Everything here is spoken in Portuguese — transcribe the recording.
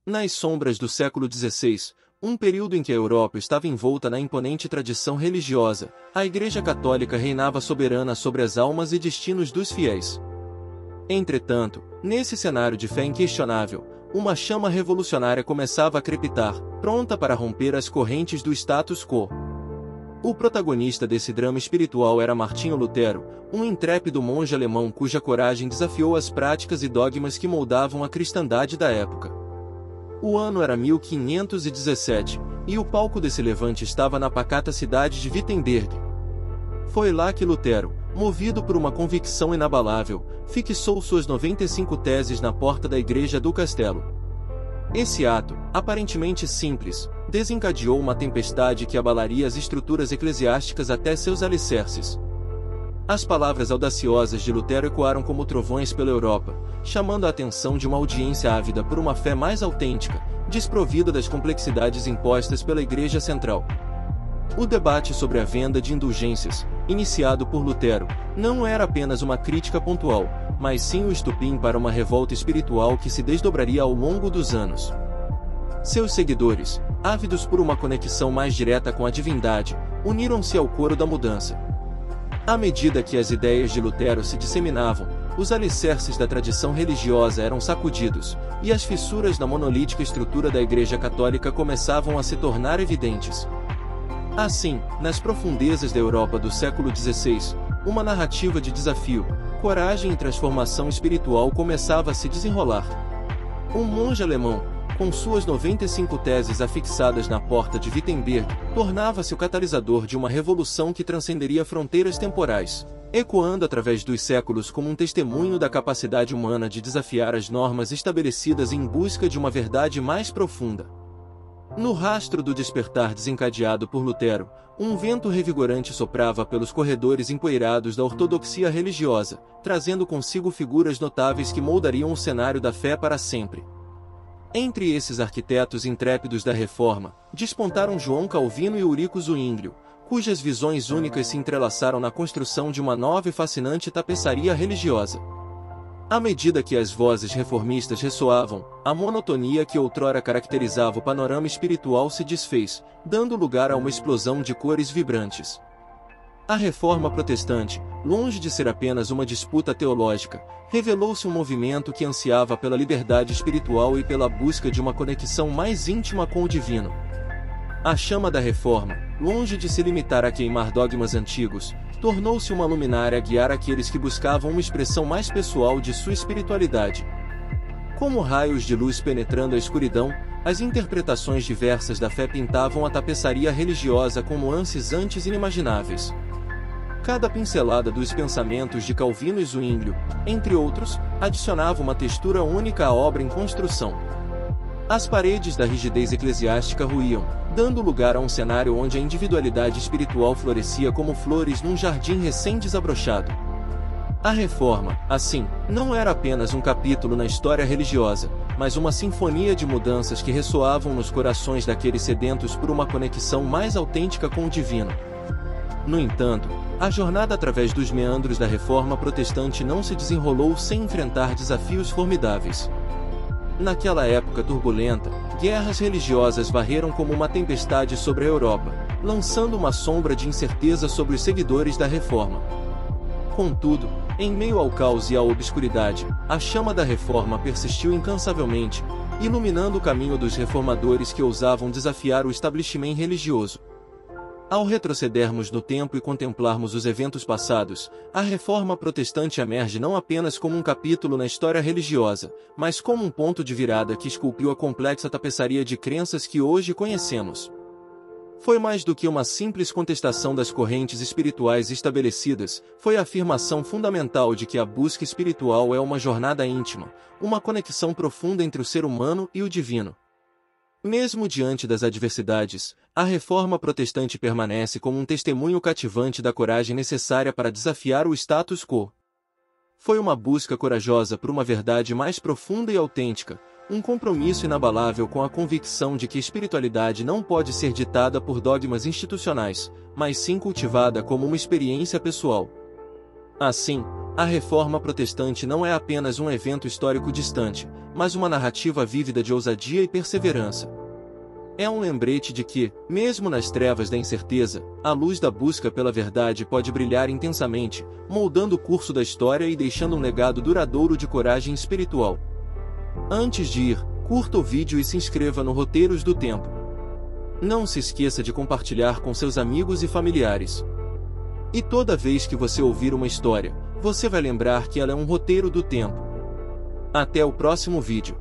Nas sombras do século XVI, um período em que a Europa estava envolta na imponente tradição religiosa, a Igreja Católica reinava soberana sobre as almas e destinos dos fiéis. Entretanto, nesse cenário de fé inquestionável, uma chama revolucionária começava a crepitar, pronta para romper as correntes do status quo. O protagonista desse drama espiritual era Martinho Lutero, um intrépido monge alemão cuja coragem desafiou as práticas e dogmas que moldavam a cristandade da época. O ano era 1517, e o palco desse levante estava na pacata cidade de Wittenberg. Foi lá que Lutero, movido por uma convicção inabalável, fixou suas 95 teses na porta da igreja do castelo. Esse ato, aparentemente simples, desencadeou uma tempestade que abalaria as estruturas eclesiásticas até seus alicerces. As palavras audaciosas de Lutero ecoaram como trovões pela Europa, chamando a atenção de uma audiência ávida por uma fé mais autêntica, desprovida das complexidades impostas pela Igreja Central. O debate sobre a venda de indulgências, iniciado por Lutero, não era apenas uma crítica pontual, mas sim o estupim para uma revolta espiritual que se desdobraria ao longo dos anos. Seus seguidores, ávidos por uma conexão mais direta com a divindade, uniram-se ao coro da mudança. À medida que as ideias de Lutero se disseminavam, os alicerces da tradição religiosa eram sacudidos, e as fissuras na monolítica estrutura da Igreja Católica começavam a se tornar evidentes. Assim, nas profundezas da Europa do século XVI, uma narrativa de desafio, coragem e transformação espiritual começava a se desenrolar. Um monge alemão, com suas 95 teses afixadas na porta de Wittenberg, tornava-se o catalisador de uma revolução que transcenderia fronteiras temporais, ecoando através dos séculos como um testemunho da capacidade humana de desafiar as normas estabelecidas em busca de uma verdade mais profunda. No rastro do despertar desencadeado por Lutero, um vento revigorante soprava pelos corredores empoeirados da ortodoxia religiosa, trazendo consigo figuras notáveis que moldariam o cenário da fé para sempre. Entre esses arquitetos intrépidos da Reforma, despontaram João Calvino e Eurico Zwinglio, cujas visões únicas se entrelaçaram na construção de uma nova e fascinante tapeçaria religiosa. À medida que as vozes reformistas ressoavam, a monotonia que outrora caracterizava o panorama espiritual se desfez, dando lugar a uma explosão de cores vibrantes. A Reforma Protestante, longe de ser apenas uma disputa teológica, revelou-se um movimento que ansiava pela liberdade espiritual e pela busca de uma conexão mais íntima com o divino. A chama da Reforma, longe de se limitar a queimar dogmas antigos, tornou-se uma luminária a guiar aqueles que buscavam uma expressão mais pessoal de sua espiritualidade. Como raios de luz penetrando a escuridão, as interpretações diversas da fé pintavam a tapeçaria religiosa com nuances antes inimagináveis. Cada pincelada dos pensamentos de Calvino e Zwinglio, entre outros, adicionava uma textura única à obra em construção. As paredes da rigidez eclesiástica ruíam, dando lugar a um cenário onde a individualidade espiritual florescia como flores num jardim recém-desabrochado. A Reforma, assim, não era apenas um capítulo na história religiosa, mas uma sinfonia de mudanças que ressoavam nos corações daqueles sedentos por uma conexão mais autêntica com o divino. No entanto, a jornada através dos meandros da Reforma Protestante não se desenrolou sem enfrentar desafios formidáveis. Naquela época turbulenta, guerras religiosas varreram como uma tempestade sobre a Europa, lançando uma sombra de incerteza sobre os seguidores da Reforma. Contudo, em meio ao caos e à obscuridade, a chama da Reforma persistiu incansavelmente, iluminando o caminho dos reformadores que ousavam desafiar o establishment religioso. Ao retrocedermos no tempo e contemplarmos os eventos passados, a Reforma Protestante emerge não apenas como um capítulo na história religiosa, mas como um ponto de virada que esculpiu a complexa tapeçaria de crenças que hoje conhecemos. Foi mais do que uma simples contestação das correntes espirituais estabelecidas, foi a afirmação fundamental de que a busca espiritual é uma jornada íntima, uma conexão profunda entre o ser humano e o divino. Mesmo diante das adversidades, a Reforma Protestante permanece como um testemunho cativante da coragem necessária para desafiar o status quo. Foi uma busca corajosa por uma verdade mais profunda e autêntica, um compromisso inabalável com a convicção de que espiritualidade não pode ser ditada por dogmas institucionais, mas sim cultivada como uma experiência pessoal. Assim, A Reforma Protestante não é apenas um evento histórico distante, mas uma narrativa vívida de ousadia e perseverança. É um lembrete de que, mesmo nas trevas da incerteza, a luz da busca pela verdade pode brilhar intensamente, moldando o curso da história e deixando um legado duradouro de coragem espiritual. Antes de ir, curta o vídeo e se inscreva no Roteiros do Tempo. Não se esqueça de compartilhar com seus amigos e familiares. E toda vez que você ouvir uma história, você vai lembrar que ela é um roteiro do tempo. Até o próximo vídeo.